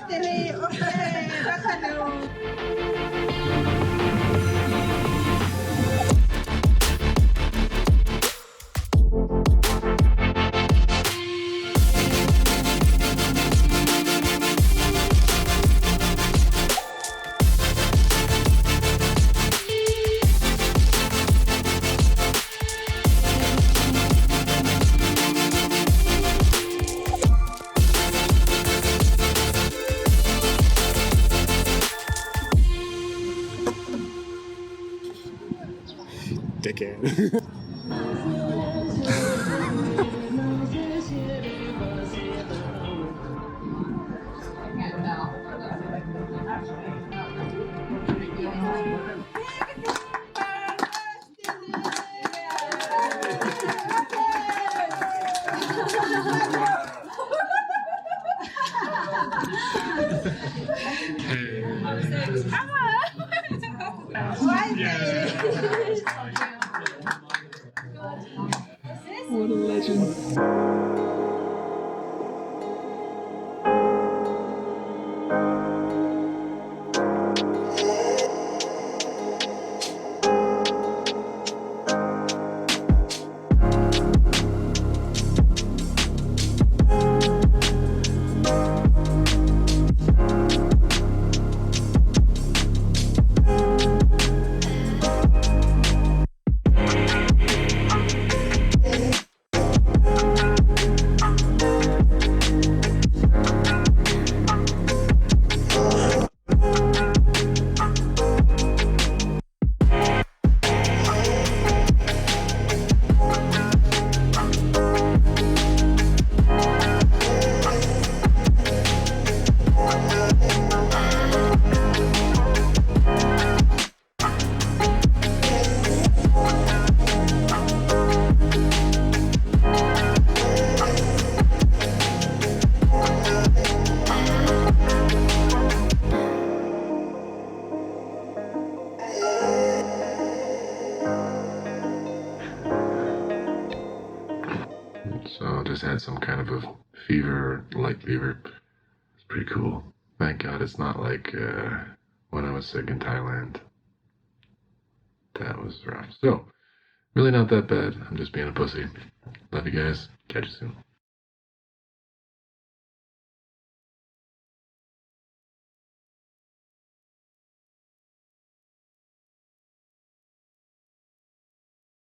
battery. Okay, baka no. Dickhead. What a legend. So just had some kind of a fever, light fever. It's pretty cool. Thank God it's not like when I was sick in Thailand. That was rough. So, really not that bad. I'm just being a pussy. Love you guys. Catch you soon.